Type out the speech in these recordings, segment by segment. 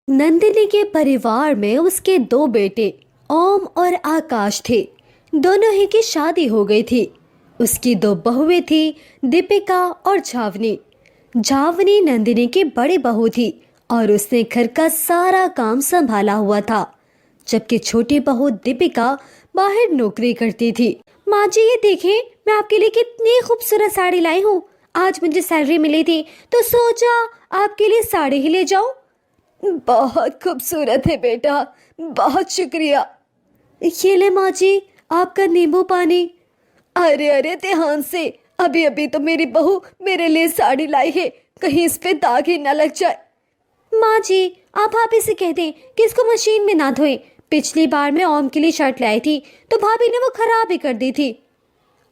नंदिनी के परिवार में उसके दो बेटे ओम और आकाश थे। दोनों ही की शादी हो गई थी। उसकी दो बहुएं थी, दीपिका और झावनी। झावनी नंदिनी की बड़ी बहू थी और उसने घर का सारा काम संभाला हुआ था, जबकि छोटी बहू दीपिका बाहर नौकरी करती थी। माँ जी, ये देखिए, मैं आपके लिए कितनी खूबसूरत साड़ी लाई हूँ। आज मुझे सैलरी मिली थी तो सोचा आपके लिए साड़ी ही ले जाऊं। बहुत खूबसूरत है बेटा, बहुत शुक्रिया। ये ले माँ जी, आपका नींबू पानी। अरे अरे, ध्यान से, अभी अभी तो मेरी बहू मेरे लिए साड़ी लाई है, कहीं इस पे दाग ही न लग जाए। माँ जी, आप भाभी से कह दें कि इसको मशीन में ना धोएं। पिछली बार मैं ओम के लिए शर्ट लाई थी तो भाभी ने वो खराब ही कर दी थी।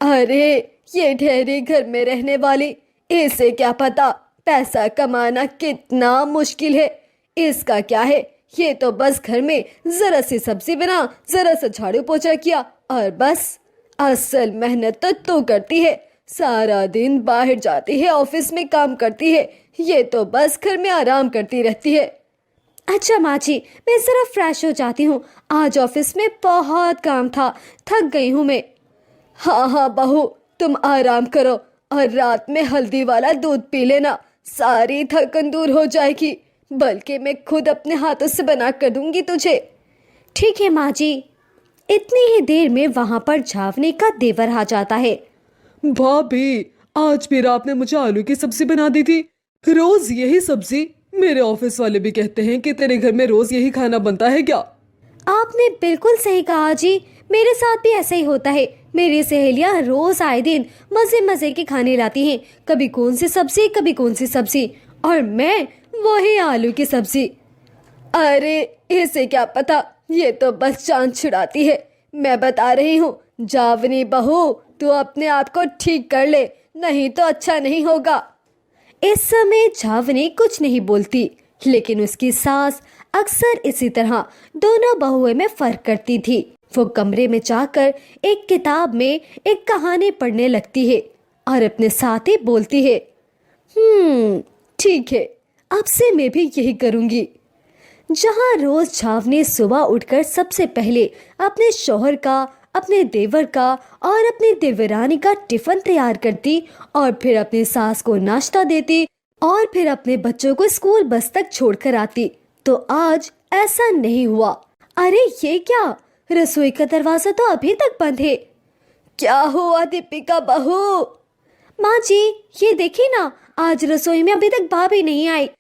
अरे, ये ठहरी घर में रहने वाली, इसे क्या पता पैसा कमाना कितना मुश्किल है। इसका क्या है, ये तो बस घर में जरा सी सब्जी बना, जरा सा झाड़ू पोछा किया और बस। असल मेहनत तो तू करती है, सारा दिन बाहर जाती है, ऑफिस में काम करती है, ये तो बस घर में आराम करती रहती है। अच्छा माँ जी, मैं जरा फ्रेश हो जाती हूँ, आज ऑफिस में बहुत काम था, थक गई हूँ मैं। हाँ हाँ बहू, तुम आराम करो और रात में हल्दी वाला दूध पी लेना, सारी थकन दूर हो जाएगी। बल्कि मैं खुद अपने हाथों से बना कर दूंगी तुझे। ठीक है माँ जी। इतनी ही देर में वहां पर झावनी का देवर आ जाता है। भाभी, आज फिर आपने मुझे आलू की सब्जी बना दी थी। रोज यही सब्जी? मेरे ऑफिस वाले भी कहते हैं कि तेरे घर में रोज यही खाना बनता है क्या? आपने बिल्कुल सही कहा जी, मेरे साथ भी ऐसा ही होता है। मेरी सहेलियां रोज आए दिन मजे मजे के खाने लाती हैं, कभी कौन सी सब्जी कभी कौन सी सब्जी, और मैं वही आलू की सब्जी। अरे, इसे क्या पता, ये तो बस जान छुड़ाती है। मैं बता रही हूँ जावनी बहू, तू अपने आप को ठीक कर ले, नहीं तो अच्छा नहीं होगा। इस समय झावनी कुछ नहीं बोलती, लेकिन उसकी सास अक्सर इसी तरह दोनों बहुओं में फर्क करती थी। वो कमरे में जाकर एक किताब में एक कहानी पढ़ने लगती है और अपने साथ ही बोलती है, ठीक है, अब से मैं भी यही करूंगी। जहां रोज झावनी सुबह उठकर सबसे पहले अपने शौहर का, अपने देवर का और अपनी देवरानी का टिफिन तैयार करती और फिर अपनी सास को नाश्ता देती और फिर अपने बच्चों को स्कूल बस तक छोड़कर आती, तो आज ऐसा नहीं हुआ। अरे ये क्या, रसोई का दरवाजा तो अभी तक बंद है। क्या हुआ दीपिका बहू? माँ जी, ये देखिए ना, आज रसोई में अभी तक भाभी नहीं आई।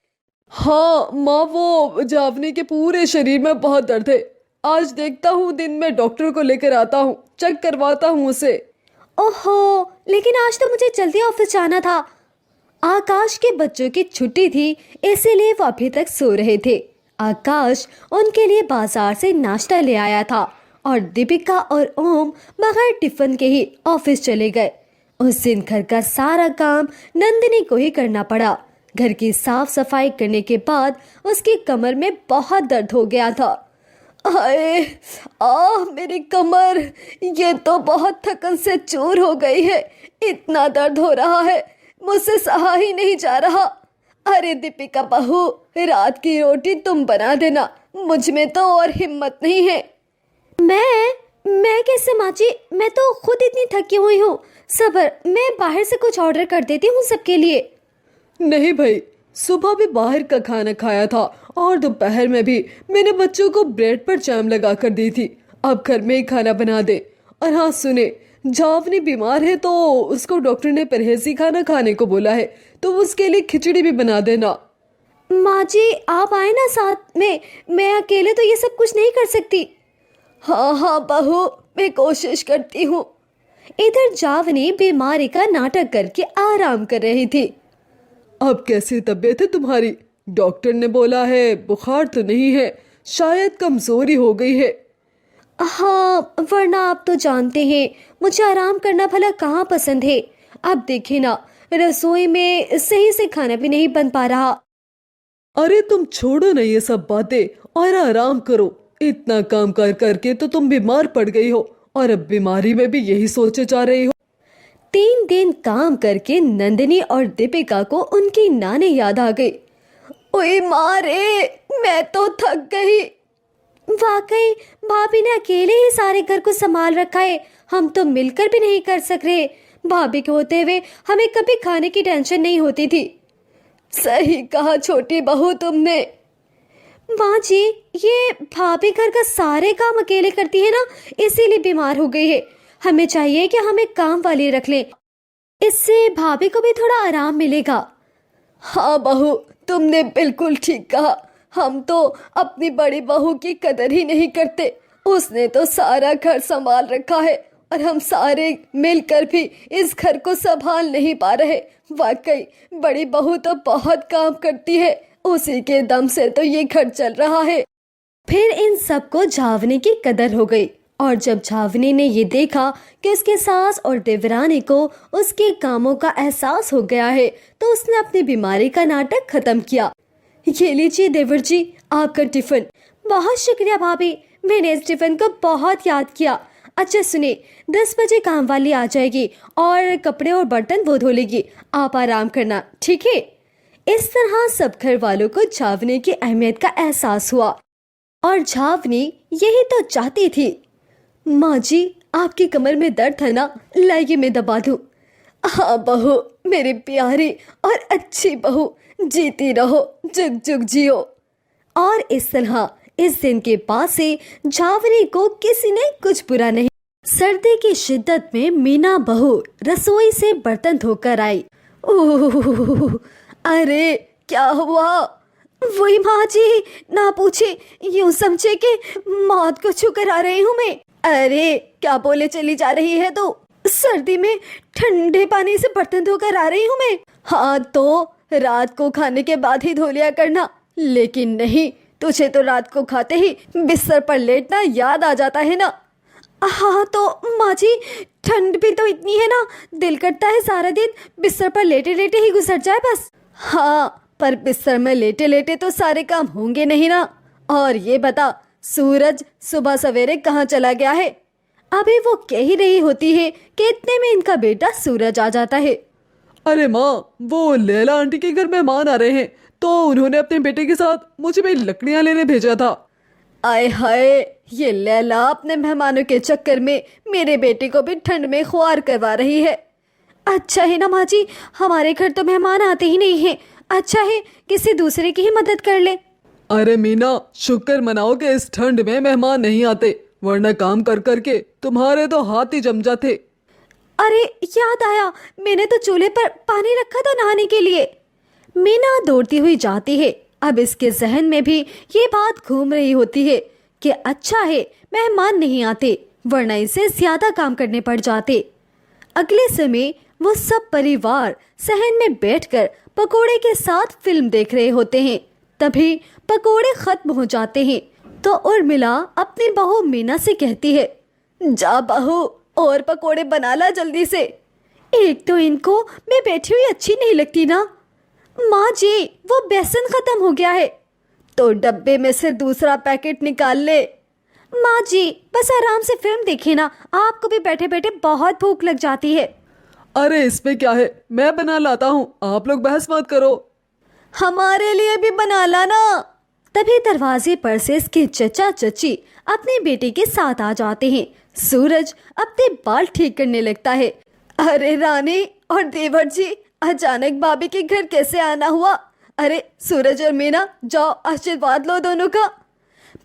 हाँ माँ, वो जावनी के पूरे शरीर में बहुत दर्द है। आज देखता हूँ दिन में डॉक्टर को लेकर आता हूँ, चेक करवाता हूँ उसे। ओहो, लेकिन आज तो मुझे जल्दी ऑफिस जाना था। आकाश के बच्चों की छुट्टी थी, इसीलिए वो अभी तक सो रहे थे। आकाश उनके लिए बाजार से नाश्ता ले आया था और दीपिका और ओम बगैर टिफिन के ही ऑफिस चले गए। उस दिन घर का सारा काम नंदिनी को ही करना पड़ा। घर की साफ सफाई करने के बाद उसकी कमर में बहुत दर्द हो गया था। आए, मेरी कमर, ये तो बहुत थकन से चूर हो गई है। इतना दर्द हो रहा है, मुझसे सहा ही नहीं जा रहा। अरे दीपिका बहू, रात की रोटी तुम बना देना, मुझ में तो और हिम्मत नहीं है। मैं कैसे माँ जी, मैं तो खुद इतनी थकी हुई हूँ। सबर, मैं बाहर से कुछ ऑर्डर कर देती हूँ सबके लिए। नहीं भाई, सुबह भी बाहर का खाना खाया था और दोपहर में भी मैंने बच्चों को ब्रेड पर जैम लगा कर दी थी। अब घर में ही खाना बना दे। और हाँ सुने, जावनी बीमार है तो उसको डॉक्टर ने परहेजी खाना खाने को बोला है, तो उसके लिए खिचड़ी भी बना देना। माँ जी, आप आए ना साथ में, मैं अकेले तो ये सब कुछ नहीं कर सकती। हाँ हाँ बहू, मैं कोशिश करती हूँ। इधर जावनी बीमारी का नाटक करके आराम कर रही थी। अब कैसी तबीयत है तुम्हारी? डॉक्टर ने बोला है बुखार तो नहीं है, शायद कमजोरी हो गई है। हाँ, वरना आप तो जानते हैं मुझे आराम करना भला कहाँ पसंद है। अब देखे ना, रसोई में सही से खाना भी नहीं बन पा रहा। अरे तुम छोड़ो ना ये सब बातें और आराम करो। इतना काम कर करके तो तुम बीमार पड़ गई हो और अब बीमारी में भी यही सोचे जा रही हो। 3 दिन काम करके नंदिनी और दीपिका को उनकी नानी याद आ गई। ओए माँ रे, मैं तो थक गई। वाकई भाभी ने अकेले ही सारे घर को संभाल रखा है, हम तो मिलकर भी नहीं कर सक रहे। भाभी के होते हुए हमें कभी खाने की टेंशन नहीं होती थी। सही कहा छोटी बहू तुमने। माँ जी, ये भाभी घर का सारे काम अकेले करती है ना, इसीलिए बीमार हो गई है। हमें चाहिए कि हम एक काम वाली रख लें, इससे भाभी को भी थोड़ा आराम मिलेगा। हाँ बहू, तुमने बिल्कुल ठीक कहा। हम तो अपनी बड़ी बहू की कदर ही नहीं करते। उसने तो सारा घर संभाल रखा है और हम सारे मिलकर भी इस घर को संभाल नहीं पा रहे। वाकई बड़ी बहू तो बहुत काम करती है, उसी के दम से तो ये घर चल रहा है। फिर इन सबको झावनी की कदर हो गई और जब झावनी ने ये देखा कि उसके सास और देवरानी को उसके कामों का एहसास हो गया है, तो उसने अपनी बीमारी का नाटक खत्म किया। ये लीजिए देवर जी, आपका टिफिन। बहुत शुक्रिया भाभी, मैंने इस टिफिन को बहुत याद किया। अच्छा सुनिए, 10 बजे काम वाली आ जाएगी और कपड़े और बर्तन वो धो लेगी। आप आराम करना, ठीक है। इस तरह सब घर वालों को झावनी की अहमियत का एहसास हुआ और झावनी यही तो चाहती थी। माँ जी, आपकी कमर में दर्द है ना, लाइए मैं दबा दूं। हाँ बहू, मेरी प्यारी और अच्छी बहू, जीती रहो, जुग जुग जियो। और इस तरह इस दिन के बाद से झावनी को किसी ने कुछ बुरा नहीं। सर्दी की शिद्दत में मीना बहू रसोई से बर्तन धोकर आई। ओह, अरे क्या हुआ? वही माँ जी, ना पूछे, यूं समझे कि मौत को छू कर आ रही हूँ मैं। अरे क्या बोले चली जा रही है तू? सर्दी में ठंडे पानी से बर्तन धोकर आ रही हूँ मैं। हाँ तो रात को खाने के बाद ही धो लिया करना। लेकिन नहीं, तुझे तो रात को खाते ही बिस्तर पर लेटना याद आ जाता है ना। हाँ तो माँ जी, ठंड भी तो इतनी है ना, दिल करता है सारा दिन बिस्तर पर लेटे लेटे ही गुजर जाए बस। हाँ, पर बिस्तर में लेटे लेटे तो सारे काम होंगे नहीं ना। और ये बता, सूरज सुबह सवेरे कहाँ चला गया है? अभी वो कह ही रही होती है कि इतने में इनका बेटा सूरज आ जाता है। अरे माँ, वो लैला आंटी के घर मेहमान आ रहे हैं, तो उन्होंने अपने बेटे के साथ मुझे भी लकड़ियाँ लेने भेजा था। आय हाय, ये लैला अपने मेहमानों के चक्कर में मेरे बेटे को भी ठंड में खुआर करवा रही है। अच्छा है ना माँ जी, हमारे घर तो मेहमान आते ही नहीं हैं। अच्छा है किसी दूसरे की ही मदद कर ले। अरे मीना, शुक्र मनाओ कि इस ठंड में मेहमान नहीं आते, वरना काम कर करके तुम्हारे तो हाथ ही जम जाते। अरे याद आया, मैंने तो चूल्हे पर पानी रखा था नहाने के लिए। मीना दौड़ती हुई जाती है। अब इसके जहन में भी ये बात घूम रही होती है कि अच्छा है मेहमान नहीं आते, वरना इसे ज्यादा काम करने पड़ जाते। अगले समय वो सब परिवार सहन में बैठकर पकोड़े के साथ फिल्म देख रहे होते हैं। तभी पकोड़े खत्म हो जाते हैं तो उर्मिला अपनी बहू मीना से कहती है, जा बहू, और पकोड़े बना ला जल्दी से। एक तो इनको मैं बैठी हुई अच्छी नहीं लगती ना। माँ जी, वो बेसन खत्म हो गया है। तो डब्बे में से दूसरा पैकेट निकाल ले। माँ जी, बस आराम से फिल्म देखिए ना, आपको भी बैठे बैठे बहुत भूख लग जाती है। अरे इसमें क्या है, मैं बना लाता हूँ, आप लोग बहस मत करो। हमारे लिए भी बना लाना। तभी दरवाजे पर से इसके चचा चची अपने बेटे के साथ आ जाते हैं। सूरज अपने बाल ठीक करने लगता है। अरे रानी और देवर जी, अचानक भाभी के घर कैसे आना हुआ? अरे सूरज और मीना, जाओ आशीर्वाद लो दोनों का।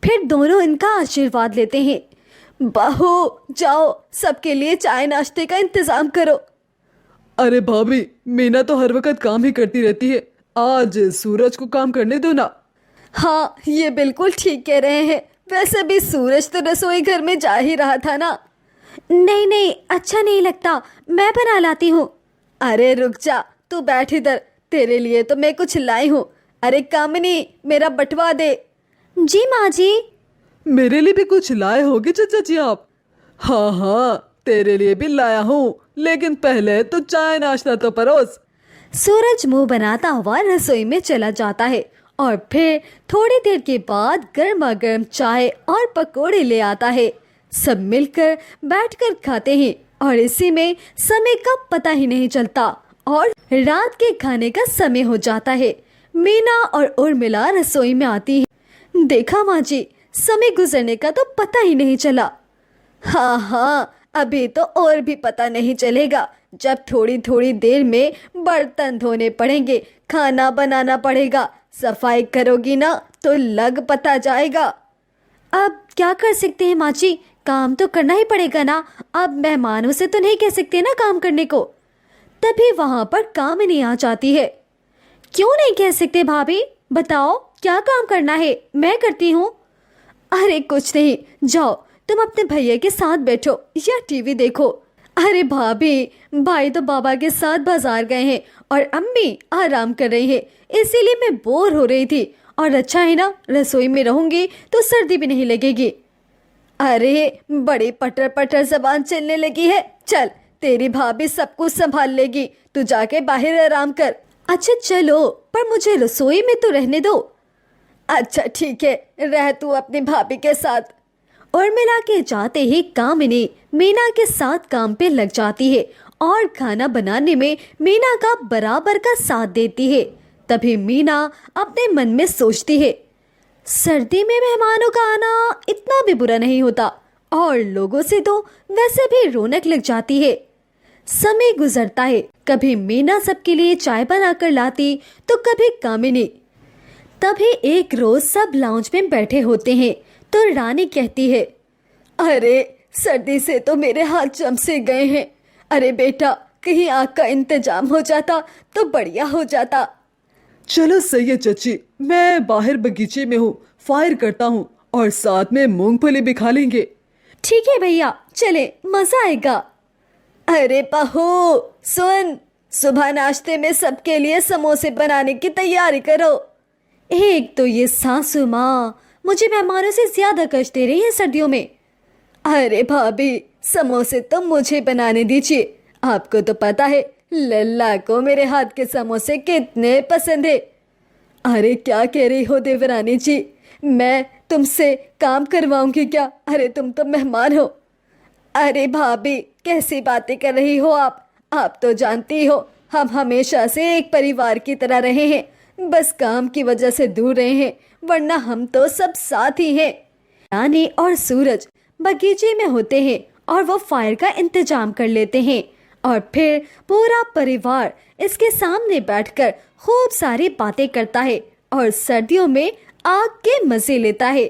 फिर दोनों इनका आशीर्वाद लेते हैं। बहू जाओ, सबके लिए चाय नाश्ते का इंतजाम करो। अरे भाभी, मीना तो हर वक्त काम ही करती रहती है, आज सूरज को काम करने दो ना। हाँ, ये बिल्कुल ठीक कह रहे हैं। वैसे भी सूरज तो रसोई घर में जा ही रहा था ना। नहीं नहीं, अच्छा नहीं लगता, मैं बना लाती हूँ। अरे रुक जा, तू बैठ इधर, तेरे लिए तो मैं कुछ लाई हूँ। अरे कामिनी, मेरा बटवा दे। जी माँ जी। मेरे लिए भी कुछ लाए होगे चाचा जी आप? हाँ हाँ, तेरे लिए भी लाया हूँ, लेकिन पहले तो चाय नाश्ता तो परोस। सूरज मुंह बनाता हुआ रसोई में चला जाता है और फिर थोड़ी देर के बाद गर्मा गर्म चाय और पकोड़े ले आता है। सब मिलकर बैठकर खाते हैं और इसी में समय का पता ही नहीं चलता और रात के खाने का समय हो जाता है। मीना और उर्मिला रसोई में आती है। देखा माँ जी, समय गुजरने का तो पता ही नहीं चला। हाँ हाँ, अभी तो और भी पता नहीं चलेगा, जब थोड़ी थोड़ी देर में बर्तन धोने पड़ेंगे, खाना बनाना पड़ेगा, सफाई करोगी ना तो लग पता जाएगा। अब क्या कर सकते हैं माँ जी, काम तो करना ही पड़ेगा ना। अब मेहमानों से तो नहीं कह सकते ना काम करने को। तभी वहां पर कामिनी आ जाती है। क्यों नहीं कह सकते भाभी, बताओ क्या काम करना है, मैं करती हूँ। अरे कुछ नहीं, जाओ तुम अपने भैया के साथ बैठो या टीवी देखो। अरे भाभी, भाई तो बाबा के साथ बाजार गए हैं और अम्मी आराम कर रही है, इसीलिए मैं बोर हो रही थी। और अच्छा है ना, रसोई में रहूंगी तो सर्दी भी नहीं लगेगी। अरे बड़ी पटर पटर जबान चलने लगी है, चल तेरी भाभी सब कुछ संभाल लेगी, तू जाके बाहर आराम कर। अच्छा चलो, पर मुझे रसोई में तो रहने दो। अच्छा ठीक है, रह तू अपनी भाभी के साथ। उर्मिला के जाते ही कामिनी मीना के साथ काम पे लग जाती है और खाना बनाने में मीना का बराबर का साथ देती है। तभी मीना अपने मन में सोचती है, सर्दी में मेहमानों का आना इतना भी बुरा नहीं होता और लोगों से तो वैसे भी रौनक लग जाती है। समय गुजरता है, कभी मीना सबके लिए चाय बनाकर लाती तो कभी कामिनी। तभी एक रोज सब लाउंज में बैठे होते हैं तो रानी कहती है, अरे सर्दी से तो मेरे हाथ जम से गए हैं। अरे बेटा, कहीं आग का इंतजाम हो जाता तो बढ़िया हो जाता। चलो सही है चाची, मैं बाहर बगीचे में हूँ, फायर करता हूँ और साथ में मूंगफली भी खा लेंगे। ठीक है भैया, चले, मजा आएगा। अरे बहू सुन, सुबह नाश्ते में सबके लिए समोसे बनाने की तैयारी करो। एक तो ये सासू माँ मुझे मेहमानों से ज्यादा कष्ट दे रही है सर्दियों में। अरे भाभी, समोसे तो मुझे बनाने दीजिए, आपको तो पता है लल्ला को मेरे हाथ के समोसे कितने पसंद है। अरे क्या कह रही हो देवरानी जी, मैं तुमसे काम करवाऊंगी क्या? अरे तुम तो मेहमान हो। अरे भाभी, कैसी बातें कर रही हो आप तो जानती हो हम हमेशा से एक परिवार की तरह रहे हैं, बस काम की वजह से दूर रहे हैं, वरना हम तो सब साथ ही हैं। रानी और सूरज बगीचे में होते हैं और वो फायर का इंतजाम कर लेते हैं और फिर पूरा परिवार इसके सामने बैठकर खूब सारी बातें करता है और सर्दियों में आग के मजे लेता है।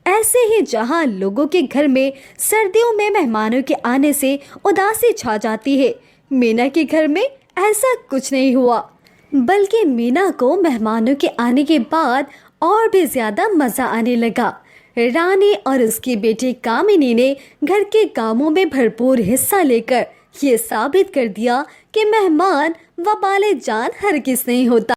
ऐसे ही जहां लोगों के घर में सर्दियों में मेहमानों के आने से उदासी छा जाती है, मीना के घर में ऐसा कुछ नहीं हुआ, बल्कि मीना को मेहमानों के आने के बाद और भी ज्यादा मजा आने लगा। रानी और उसकी बेटी कामिनी ने घर के कामों में भरपूर हिस्सा लेकर ये साबित कर दिया कि मेहमान वबाले जान हरगिज़ नहीं होता।